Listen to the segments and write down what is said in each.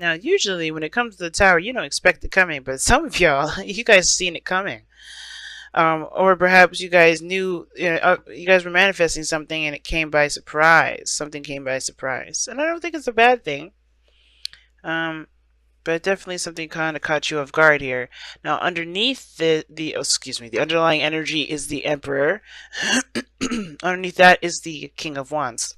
Now, usually when it comes to the tower, you don't expect it coming, but some of y'all, you guys seen it coming. Or perhaps you guys knew, you guys were manifesting something and it came by surprise. Something came by surprise. And I don't think it's a bad thing. Um, but definitely something kind of caught you off guard here. Now, underneath the underlying energy is the Emperor. Underneath that is the King of Wands.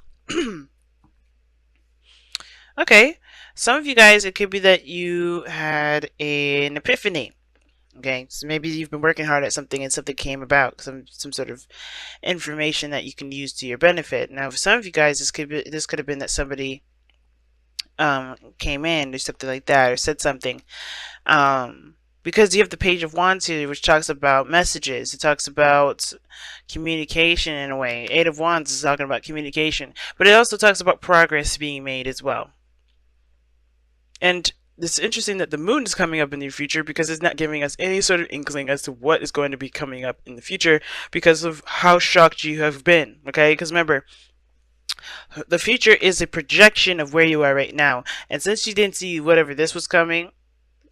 Okay, some of you guys, it could be that you had an epiphany. Okay, so maybe you've been working hard at something and something came about, some sort of information that you can use to your benefit. Now, for some of you guys, this could have been that somebody came in or something like that, or said something. Because you have the Page of Wands here, which talks about messages. It talks about communication in a way. Eight of Wands is talking about communication, but it also talks about progress being made as well. And it's interesting that the moon is coming up in the future because it's not giving us any sort of inkling as to what is going to be coming up in the future because of how shocked you have been. Okay, because remember, the future is a projection of where you are right now, and since you didn't see whatever this was coming,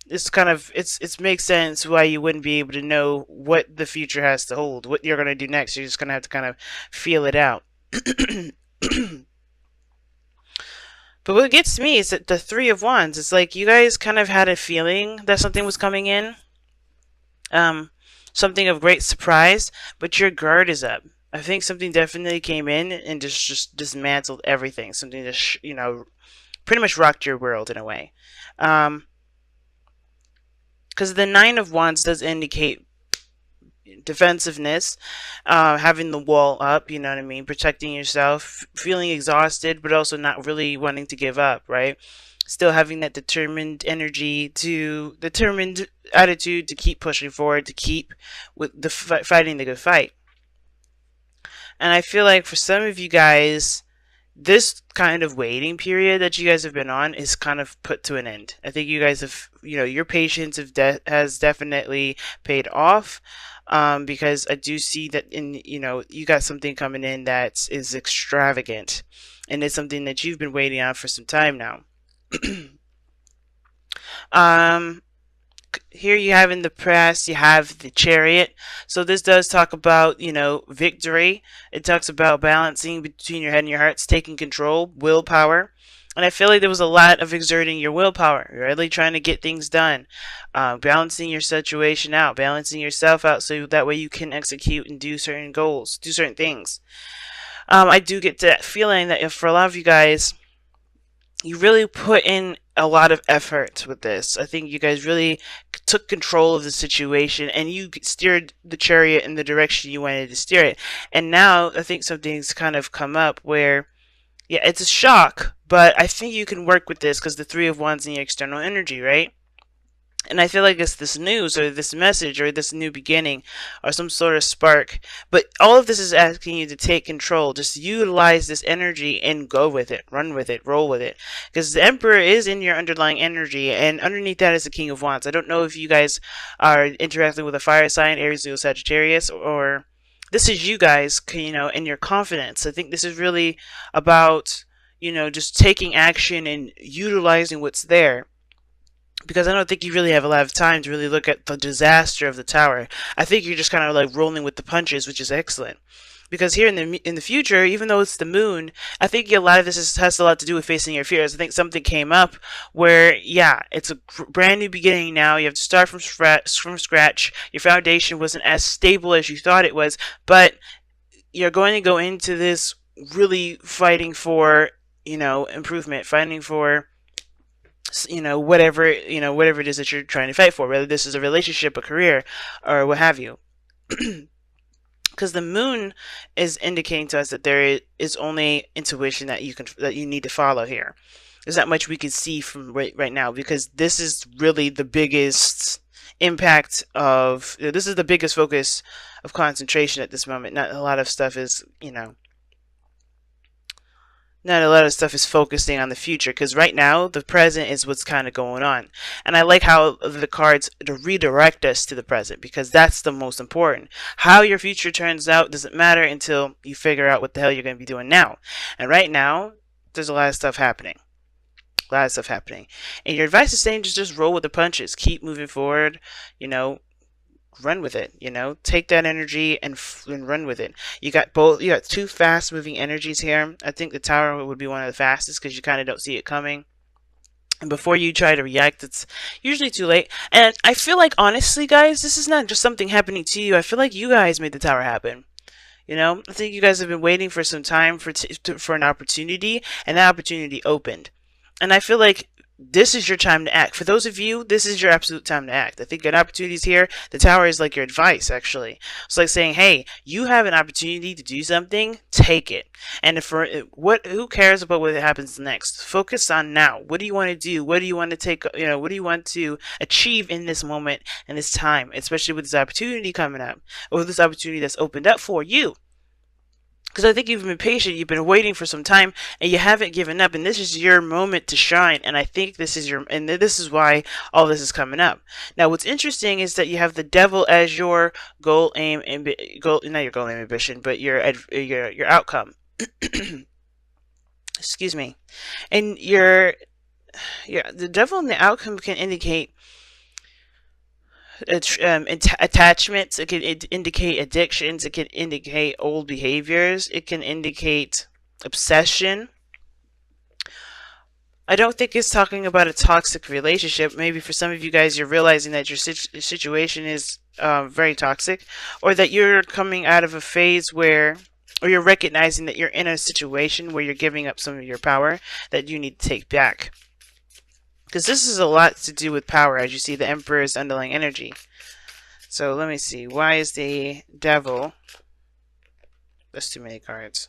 it's kind of it makes sense why you wouldn't be able to know what the future has to hold, what you're going to do next. You're just going to have to kind of feel it out. But what gets me is that the Three of Wands, it's like you guys kind of had a feeling that something was coming in, something of great surprise, but your guard is up. I think something definitely came in and just dismantled everything. Something just, pretty much rocked your world in a way. Because the Nine of Wands does indicate defensiveness, having the wall up, you know what I mean, protecting yourself, feeling exhausted, but also not really wanting to give up, right? Still having that determined attitude to keep pushing forward, to keep with the fighting the good fight. And I feel like for some of you guys, this kind of waiting period that you guys have been on is kind of put to an end. I think you guys have, your patience has definitely paid off. Because I do see that you got something coming in that is extravagant, and it's something that you've been waiting on for some time now. Here you have in the press, you have the Chariot. So this does talk about, victory. It talks about balancing between your head and your hearts, taking control, willpower. And I feel like there was a lot of exerting your willpower, really trying to get things done, balancing your situation out, balancing yourself out so that way you can execute and do certain goals, do certain things. I do get that feeling that if for a lot of you guys, you really put in a lot of effort with this. I think you guys really took control of the situation and you steered the chariot in the direction you wanted to steer it. And now I think something's kind of come up where, yeah, it's a shock, but I think you can work with this because the Three of Wands in your external energy, right? And I feel like it's this news or this message or this new beginning or some sort of spark. But all of this is asking you to take control. Just utilize this energy and go with it. Run with it. Roll with it. Because the Emperor is in your underlying energy. And underneath that is the King of Wands. I don't know if you guys are interacting with a fire sign, Aries, Leo, Sagittarius, or this is you guys, and your confidence. I think this is really about, just taking action and utilizing what's there. Because I don't think you really have a lot of time to really look at the disaster of the tower. I think you're just kind of like rolling with the punches, which is excellent. Because here in the future, even though it's the moon, I think a lot of this has a lot to do with facing your fears. I think something came up where, yeah, it's a brand new beginning now. You have to start from scratch. Your foundation wasn't as stable as you thought it was, but you're going to go into this really fighting for, improvement, fighting for whatever it is that you're trying to fight for, whether this is a relationship, a career, or what have you. Because the moon is indicating to us that there is only intuition that you need to follow here. There's not much we can see from right now, because this is really the biggest impact of, this is the biggest focus of concentration at this moment. Not a lot of stuff is, not a lot of stuff is focusing on the future, because right now the present is what's kind of going on. And I like how the cards redirect us to the present, because that's the most important. How your future turns out doesn't matter until you figure out what the hell you're going to be doing now. And right now there's a lot of stuff happening. glad stuff happening. And your advice is saying just roll with the punches, keep moving forward, you know, run with it, you know, take that energy and run with it. You got both, you got two fast moving energies here. I think the tower would be one of the fastest because you kind of don't see it coming. And before you try to react, it's usually too late. And I feel like, honestly, guys, this is not just something happening to you. I feel like you guys made the tower happen. You know, I think you guys have been waiting for some time for an opportunity, and that opportunity opened. And I feel like this is your time to act. For those of you, this is your absolute time to act. I think an opportunity is here. The tower is like your advice, actually. It's like saying, hey, you have an opportunity to do something, take it. And who cares about what happens next? Focus on now. What do you want to do? What do you want to take, you know, what do you want to achieve in this moment and this time, especially with this opportunity coming up, or this opportunity that's opened up for you? Because I think you've been patient, you've been waiting for some time, and you haven't given up, and this is your moment to shine, and I think this is why all this is coming up. Now, what's interesting is that you have the devil as your goal, aim, not your goal, aim, ambition, but your outcome. Excuse me. And the devil and the outcome can indicate attachments. It can indicate addictions. It can indicate old behaviors. It can indicate obsession. I don't think it's talking about a toxic relationship. Maybe for some of you guys, you're realizing that your situation is very toxic, or that you're coming out of a phase where, or you're recognizing that you're in a situation where you're giving up some of your power that you need to take back. Because this is a lot to do with power, as you see the Emperor's underlying energy. So let me see. Why is the devil... That's too many cards.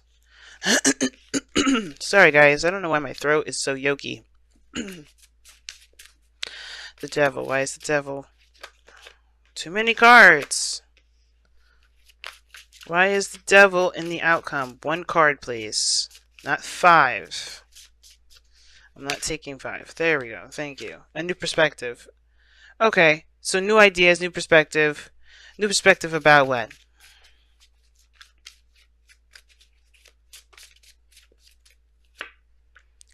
Sorry, guys. I don't know why my throat is so yoky. The devil. Why is the devil... Too many cards. Why is the devil in the outcome? One card, please. Not 5. I'm not taking 5. There we go. Thank you. A new perspective. Okay. So new ideas, new perspective. New perspective about what?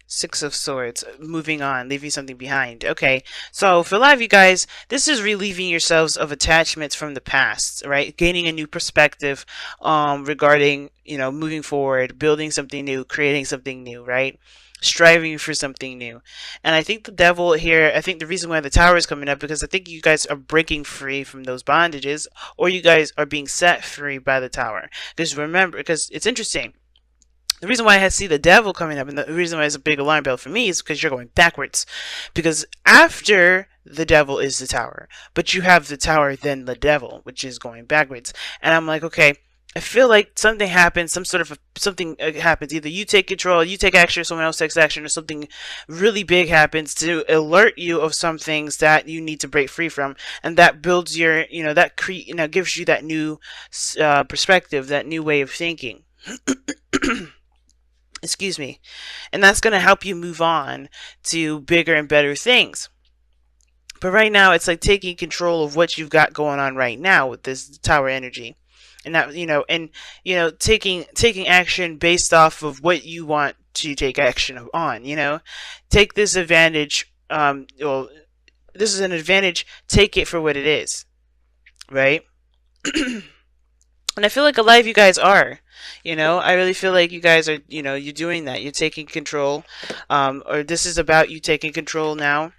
Six of Swords. Moving on. Leaving something behind. Okay. So for a lot of you guys, this is relieving yourselves of attachments from the past, right? Gaining a new perspective regarding, you know, moving forward, building something new, creating something new, right? Striving for something new. And I think the devil here, I think the reason why the tower is coming up, because I think you guys are breaking free from those bondages, or you guys are being set free by the tower. Because remember, because it's interesting, the reason why I see the devil coming up, and the reason why it's a big alarm bell for me, is because you're going backwards. Because after the devil is the tower, but you have the tower, then the devil, which is going backwards. And I'm like, okay, I feel like something happens, something happens. Either you take control, you take action, or someone else takes action, or something really big happens to alert you of some things that you need to break free from, and that builds your, you know, that gives you that new perspective, that new way of thinking. Excuse me. And that's going to help you move on to bigger and better things. But right now, it's like taking control of what you've got going on right now with this tower energy. And that, taking action based off of what you want to take action on, take this advantage. Well, this is an advantage. Take it for what it is, right? And I feel like a lot of you guys are, I really feel like you guys are, you're doing that. You're taking control, or this is about you taking control now.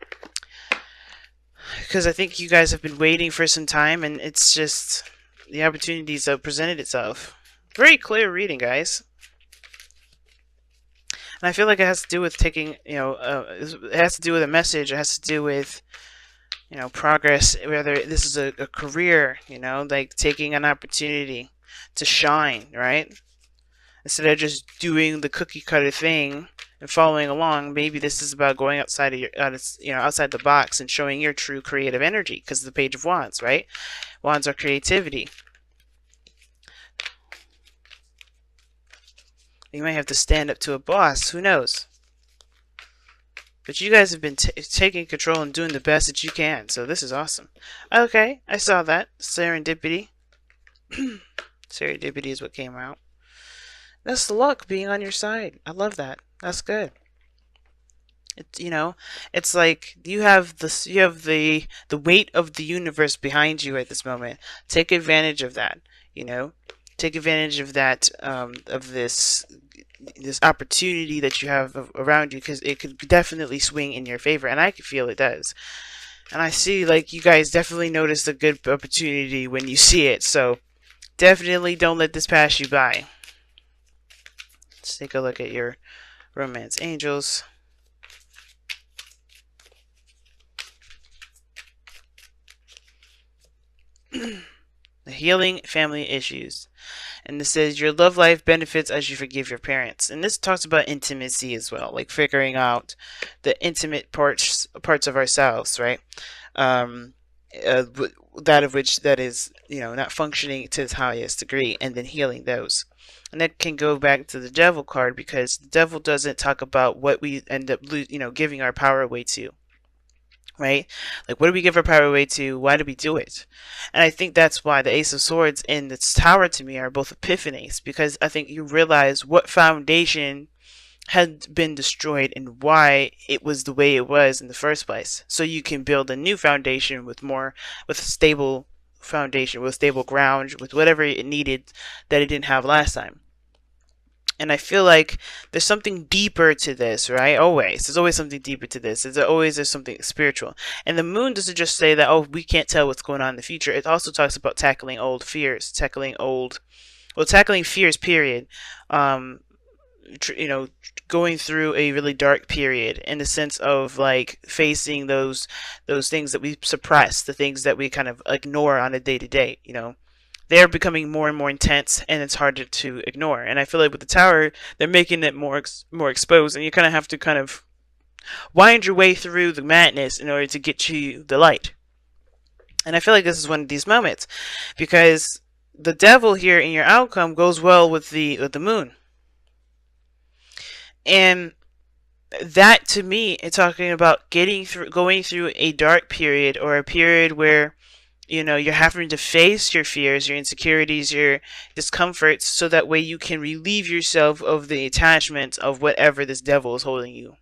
Because I think you guys have been waiting for some time, and it's just the opportunities have presented itself. Very clear reading, guys. And I feel like it has to do with taking, it has to do with a message. It has to do with, progress. Whether this is a career, like taking an opportunity to shine, right? Instead of just doing the cookie cutter thing and following along, maybe this is about going outside of outside the box and showing your true creative energy. Because the Page of Wands, right? Wands are creativity. You might have to stand up to a boss. Who knows? But you guys have been taking control and doing the best that you can. So this is awesome. Okay, I saw that. Serendipity. Serendipity is what came out. That's the luck being on your side. I love that. That's good. It's like you have the weight of the universe behind you at this moment. Take advantage of that. You know, take advantage of that of this opportunity that you have around you, because it could definitely swing in your favor, and I can feel it does. And I see, like, you guys definitely notice a good opportunity when you see it. So definitely don't let this pass you by. Let's take a look at your romance angels. The healing family issues. And this says your love life benefits as you forgive your parents. And this talks about intimacy as well, like figuring out the intimate parts of ourselves, right? Um, that of which that is, not functioning to its highest degree, and then healing those. And that can go back to the devil card, because the devil doesn't talk about what we end up, giving our power away to. Right? Like, what do we give our power away to? Why do we do it? And I think that's why the Ace of Swords and the Tower to me are both epiphanies, because I think you realize what foundation had been destroyed and why it was the way it was in the first place. So you can build a new foundation with a stable foundation, with stable ground, with whatever it needed that it didn't have last time. And I feel like there's something deeper to this, right? There's always something deeper to this. There's something spiritual. And the moon doesn't just say that, oh, we can't tell what's going on in the future. It also talks about tackling old fears, tackling fears, period. Um, going through a really dark period, in the sense of, like, facing those things that we suppress, the things that we kind of ignore on a day to day. They're becoming more and more intense, and it's harder to ignore. And I feel like with the Tower, they're making it more exposed, and you kind of have to kind of wind your way through the madness in order to get to the light. And I feel like this is one of these moments, because the devil here in your outcome goes well with the moon. And that, to me, is talking about going through a dark period, or a period where you're having to face your fears, your insecurities, your discomforts, so that way you can relieve yourself of the attachment of whatever this devil is holding you.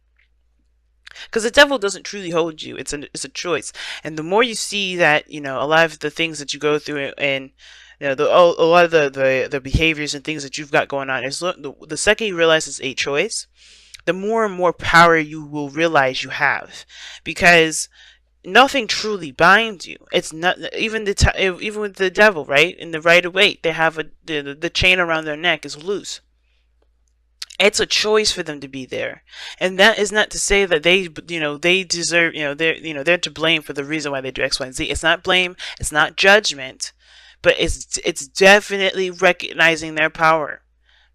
Because the devil doesn't truly hold you. It's a choice. And the more you see that, a lot of the things that you go through, and a lot of the behaviors and things that you've got going on, is the second you realize it's a choice, the more and more power you will realize you have. Because nothing truly binds you. It's not even even with the devil, right? In the Rider-Waite, they have the chain around their neck is loose. It's a choice for them to be there, and that is not to say that they deserve, they're to blame for the reason why they do X, Y, and Z. It's not blame. It's not judgment, but it's definitely recognizing their power.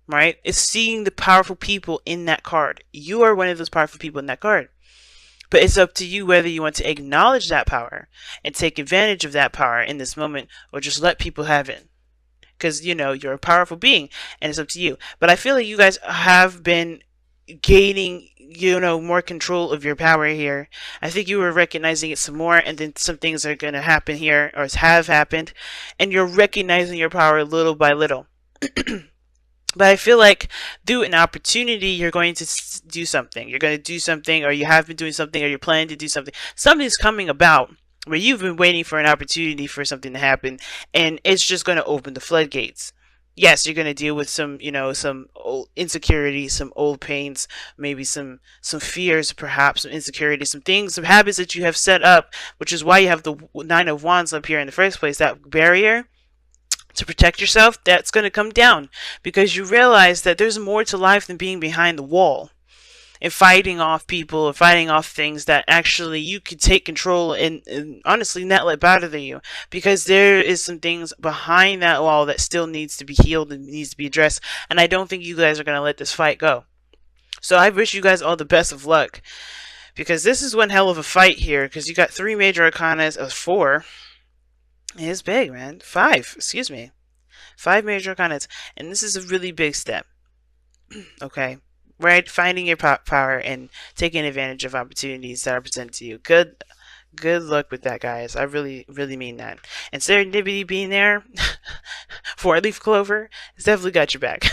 Right? It's seeing the powerful people in that card. You are one of those powerful people in that card. But it's up to you whether you want to acknowledge that power and take advantage of that power in this moment, or just let people have it. Because, you're a powerful being, and it's up to you. But I feel like you guys have been gaining, more control of your power here. I think you were recognizing it some more, and then some things are going to happen here, or have happened, and you're recognizing your power little by little. But I feel like through an opportunity, you're going to do something. You're going to do something, or you have been doing something, or you're planning to do something. Something's coming about where you've been waiting for an opportunity for something to happen, and it's just going to open the floodgates. Yes, you're going to deal with some, some old insecurities, some old pains, maybe some fears, perhaps some insecurities, some things, some habits that you have set up, which is why you have the Nine of Wands up here in the first place. That barrier to protect yourself, that's going to come down, because you realize that there's more to life than being behind the wall and fighting off people, or fighting off things that actually you could take control and honestly not let bother you, because there is some things behind that wall that still needs to be healed and needs to be addressed. And I don't think you guys are going to let this fight go. So I wish you guys all the best of luck, because this is one hell of a fight here, because you got 3 major arcanas of 4. It's big, man. 5, excuse me. 5 major arcanas, and this is a really big step. Okay, right? Finding your power and taking advantage of opportunities that are presented to you. Good luck with that, guys. I really mean that. And serendipity being there for a leaf clover has definitely got your back.